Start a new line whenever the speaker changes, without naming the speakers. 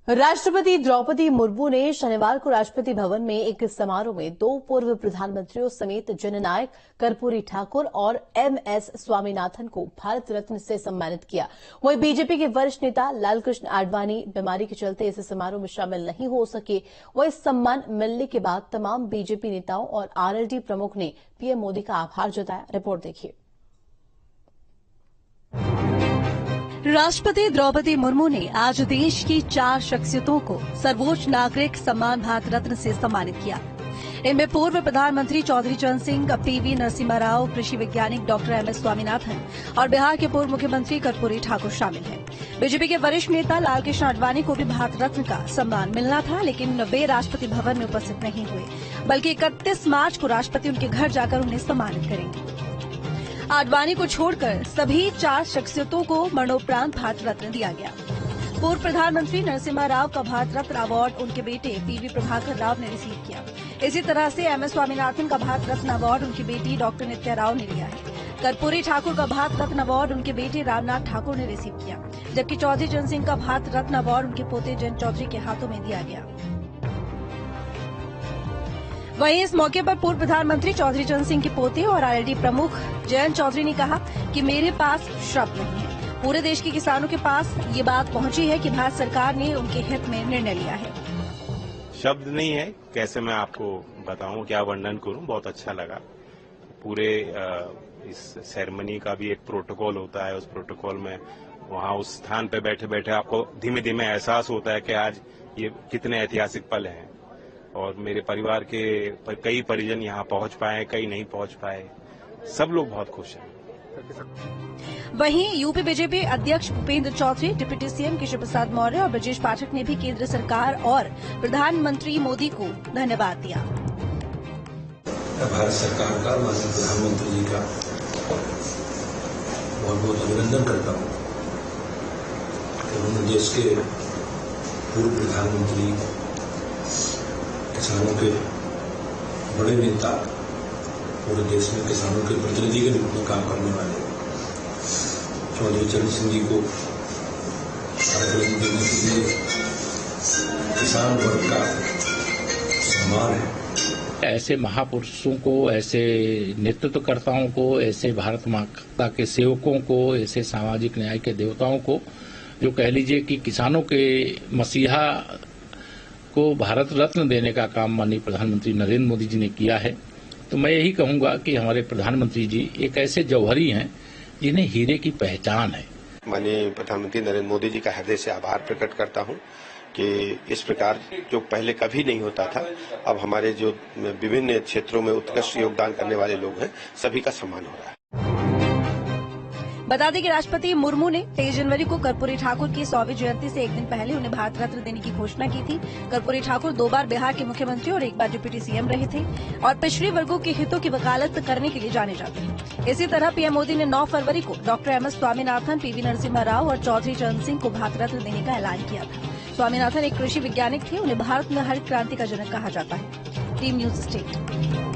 राष्ट्रपति द्रौपदी मुर्मू ने शनिवार को राष्ट्रपति भवन में एक समारोह में दो पूर्व प्रधानमंत्रियों समेत जननायक कर्पूरी ठाकुर और एमएस स्वामीनाथन को भारत रत्न से सम्मानित किया। वहीं बीजेपी के वरिष्ठ नेता लालकृष्ण आडवाणी बीमारी के चलते इस समारोह में शामिल नहीं हो सके। वह इस सम्मान मिलने के बाद तमाम बीजेपी नेताओं और आरएलडी प्रमुख ने पीएम मोदी का आभार जताया। रिपोर्ट देखिए।
राष्ट्रपति द्रौपदी मुर्मू ने आज देश की 4 शख्सियतों को सर्वोच्च नागरिक सम्मान भारत रत्न से सम्मानित किया। इनमें पूर्व प्रधानमंत्री चौधरी चरण सिंह, पीवी नरसिम्हा राव, कृषि वैज्ञानिक डॉक्टर एमएस स्वामीनाथन और बिहार के पूर्व मुख्यमंत्री कर्पूरी ठाकुर शामिल हैं। बीजेपी के वरिष्ठ नेता लालकृष्ण आडवाणी को भी भारत रत्न का सम्मान मिलना था, लेकिन वे राष्ट्रपति भवन में उपस्थित नहीं हुए, बल्कि 31 मार्च को राष्ट्रपति उनके घर जाकर उन्हें सम्मानित करेंगे। आडवाणी को छोड़कर सभी 4 शख्सियतों को मरणोपरांत भारत रत्न दिया गया। पूर्व प्रधानमंत्री नरसिम्हा राव का भारत रत्न अवार्ड उनके बेटे पीवी प्रभाकर राव ने रिसीव किया। इसी तरह से एमएस स्वामीनाथन का भारत रत्न अवार्ड उनकी बेटी डॉक्टर नित्या राव ने लिया है। कर्पूरी ठाकुर का भारत रत्न अवार्ड उनके बेटे रामनाथ ठाकुर ने रिसीव किया, जबकि चौधरी चरण सिंह का भारत रत्न अवार्ड उनके पोते जयंत चौधरी के हाथों में दिया गया। वहीं इस मौके पर पूर्व प्रधानमंत्री चौधरी चरण सिंह के पोते और आरएलडी प्रमुख जयंत चौधरी ने कहा कि मेरे पास शब्द नहीं है। पूरे देश के किसानों के पास ये बात पहुंची है कि भारत सरकार ने उनके हित में निर्णय लिया है।
शब्द नहीं है, कैसे मैं आपको बताऊं, क्या वर्णन करूं। बहुत अच्छा लगा। पूरे इस सेरेमनी का भी एक प्रोटोकॉल होता है। उस प्रोटोकॉल में वहां उस स्थान पे बैठे बैठे आपको धीमे धीमे एहसास होता है कि आज ये कितने ऐतिहासिक पल हैं। और मेरे परिवार के कई परिजन यहाँ पहुंच पाए, कई नहीं पहुंच पाए। सब लोग बहुत खुश हैं।
वहीं यूपी बीजेपी अध्यक्ष भूपेंद्र चौधरी, डिप्टी सीएम केशव प्रसाद मौर्य और ब्रजेश पाठक ने भी केंद्र सरकार और प्रधानमंत्री मोदी को धन्यवाद दिया।
भारत सरकार का, माननीय प्रधानमंत्री जी का बहुत बहुत अभिनंदन करता हूँ। उन्होंने देश के पूर्व प्रधानमंत्री, किसानों के बड़े नेता, पूरे देश में किसानों के प्रतिनिधि के रूप में काम करने वाले चौधरी चरण सिंह जी को देने के लिए किसान वर्ग का सम्मान है।
ऐसे महापुरुषों को, ऐसे नेतृत्वकर्ताओं को, ऐसे भारत माता के सेवकों को, ऐसे सामाजिक न्याय के देवताओं को, जो कह लीजिए कि किसानों के मसीहा को भारत रत्न देने का काम माननीय प्रधानमंत्री नरेंद्र मोदी जी ने किया है। तो मैं यही कहूंगा कि हमारे प्रधानमंत्री जी एक ऐसे जौहरी हैं जिन्हें हीरे की पहचान है।
माननीय प्रधानमंत्री नरेंद्र मोदी जी का हृदय से आभार प्रकट करता हूं कि इस प्रकार जो पहले कभी नहीं होता था, अब हमारे जो विभिन्न क्षेत्रों में उत्कृष्ट योगदान करने वाले लोग हैं, सभी का सम्मान हो रहा है।
बता दें कि राष्ट्रपति मुर्मू ने 23 जनवरी को कर्पूरी ठाकुर की 100वीं जयंती से एक दिन पहले उन्हें भारत रत्न देने की घोषणा की थी। कर्पूरी ठाकुर 2 बार बिहार के मुख्यमंत्री और 1 बार डिप्टी सीएम रहे थे और पिछड़े वर्गों के हितों की वकालत करने के लिए जाने जाते हैं। इसी तरह पीएम मोदी ने 9 फरवरी को doctor MS Swaminathan, PV Narasimha Rao और चौधरी चरण सिंह को भारत रत्न देने का ऐलान किया था। स्वामीनाथन एक कृषि वैज्ञानिक थे। उन्हें भारत में हरित क्रांति का जनक कहा जाता है। Team news state.